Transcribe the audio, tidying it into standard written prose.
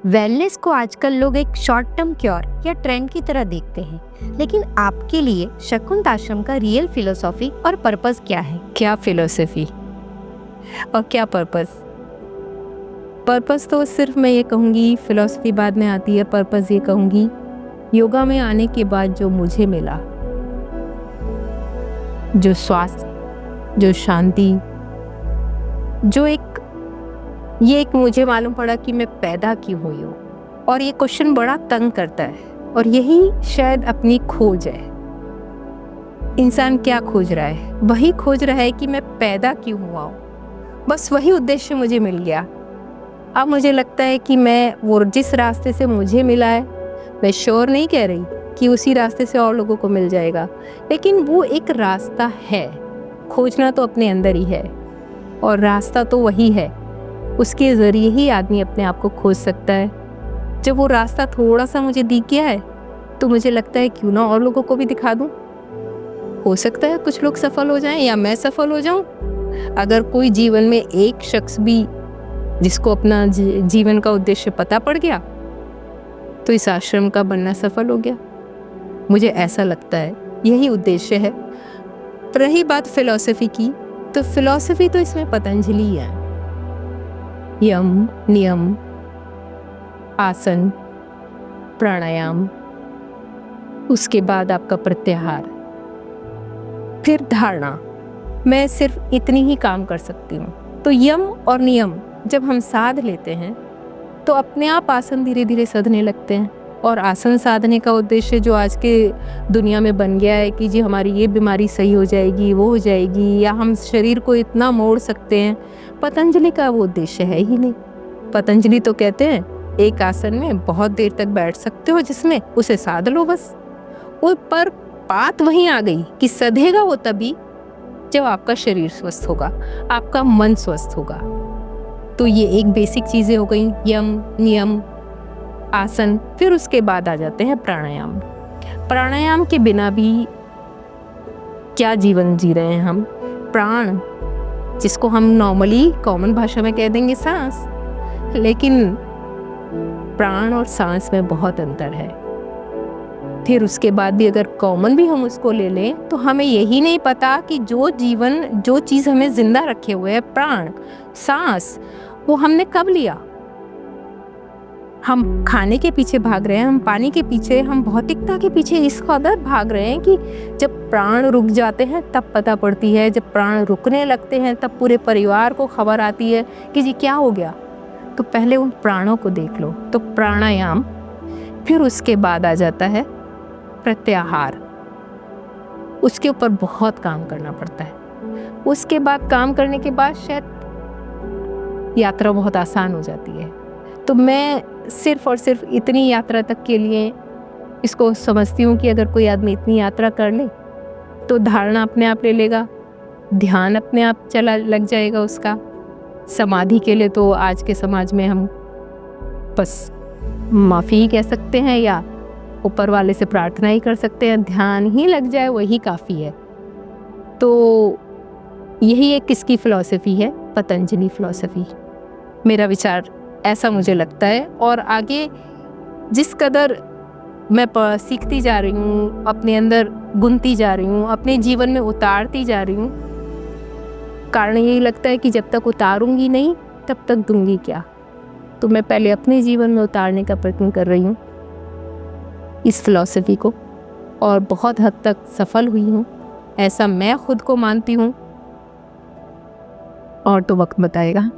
Wellness को आजकल लोग एक शॉर्ट टर्म क्योर या ट्रेंड की तरह देखते हैं, लेकिन आपके लिए शकुंत आश्रम का रियल फिलोसॉफी और पर्पस क्या है? क्या फिलोसफी और क्या पर्पस? पर्पस तो सिर्फ मैं ये कहूँगी, फिलोसफी बाद में आती है। पर्पस ये कहूँगी, योगा में आने के बाद जो मुझे मिला, जो स्वास्थ्य, जो शांति, जो एक मुझे मालूम पड़ा कि मैं पैदा क्यों हुई हूँ। और ये क्वेश्चन बड़ा तंग करता है, और यही शायद अपनी खोज है। इंसान क्या खोज रहा है? वही खोज रहा है कि मैं पैदा क्यों हुआ हूँ। बस वही उद्देश्य मुझे मिल गया। अब मुझे लगता है कि मैं वो जिस रास्ते से मुझे मिला है, मैं श्योर नहीं कह रही कि उसी रास्ते से और लोगों को मिल जाएगा, लेकिन वो एक रास्ता है। खोजना तो अपने अंदर ही है, और रास्ता तो वही है। उसके ज़रिए ही आदमी अपने आप को खोज सकता है। जब वो रास्ता थोड़ा सा मुझे दिख गया है, तो मुझे लगता है क्यों ना और लोगों को भी दिखा दूँ। हो सकता है कुछ लोग सफल हो जाएं या मैं सफल हो जाऊं। अगर कोई जीवन में एक शख्स भी जिसको अपना जीवन का उद्देश्य पता पड़ गया, तो इस आश्रम का बनना सफल हो गया। मुझे ऐसा लगता है यही उद्देश्य है। रही बात फिलॉसफी की, तो फिलॉसफी तो इसमें पतंजलि है। यम, नियम, आसन, प्राणायाम, उसके बाद आपका प्रत्याहार, फिर धारणा। मैं सिर्फ इतनी ही काम कर सकती हूँ। तो यम और नियम जब हम साध लेते हैं, तो अपने आप आसन धीरे धीरे सधने लगते हैं। और आसन साधने का उद्देश्य जो आज के दुनिया में बन गया है कि जी हमारी ये बीमारी सही हो जाएगी, वो हो जाएगी, या हम शरीर को इतना मोड़ सकते हैं, पतंजलि का वो उद्देश्य है ही नहीं। पतंजलि तो कहते हैं एक आसन में बहुत देर तक बैठ सकते हो, जिसमें उसे साध लो बस। वो पर बात वहीं आ गई कि सधेगा वो तभी जब आपका शरीर स्वस्थ होगा, आपका मन स्वस्थ होगा। तो ये एक बेसिक चीज़ें हो गई, यम, नियम, आसन। फिर उसके बाद आ जाते हैं प्राणायाम। प्राणायाम के बिना भी क्या जीवन जी रहे हैं हम। प्राण, जिसको हम नॉर्मली कॉमन भाषा में कह देंगे सांस, लेकिन प्राण और सांस में बहुत अंतर है। फिर उसके बाद भी अगर कॉमन भी हम उसको ले लें, तो हमें यही नहीं पता कि जो चीज़ हमें जिंदा रखे हुए है, प्राण, सांस, वो हमने कब लिया। हम खाने के पीछे भाग रहे हैं, हम पानी के पीछे, हम भौतिकता के पीछे इस कदर भाग रहे हैं कि जब प्राण रुक जाते हैं तब पता पड़ती है। जब प्राण रुकने लगते हैं तब पूरे परिवार को खबर आती है कि जी क्या हो गया। तो पहले उन प्राणों को देख लो। तो प्राणायाम, फिर उसके बाद आ जाता है प्रत्याहार। उसके ऊपर बहुत काम करना पड़ता है। उसके बाद काम करने के बाद शायद यात्रा बहुत आसान हो जाती है। तो मैं सिर्फ और सिर्फ इतनी यात्रा तक के लिए इसको समझती हूँ कि अगर कोई आदमी इतनी यात्रा कर ले, तो धारणा अपने आप ले लेगा, ध्यान अपने आप चला लग जाएगा उसका। समाधि के लिए तो आज के समाज में हम बस माफ़ी ही कह सकते हैं, या ऊपर वाले से प्रार्थना ही कर सकते हैं। ध्यान ही लग जाए वही काफ़ी है। तो यही एक किसकी फ़िलॉसफ़ी है? पतंजलि फ़िलॉसफ़ी। मेरा विचार ऐसा मुझे लगता है। और आगे जिस कदर मैं सीखती जा रही हूँ, अपने अंदर गुनती जा रही हूँ, अपने जीवन में उतारती जा रही हूँ, कारण यही लगता है कि जब तक उतारूंगी नहीं तब तक दूंगी क्या। तो मैं पहले अपने जीवन में उतारने का प्रयत्न कर रही हूँ इस फिलॉसफी को, और बहुत हद तक सफल हुई हूँ, ऐसा मैं खुद को मानती हूँ। और तो वक्त बताएगा।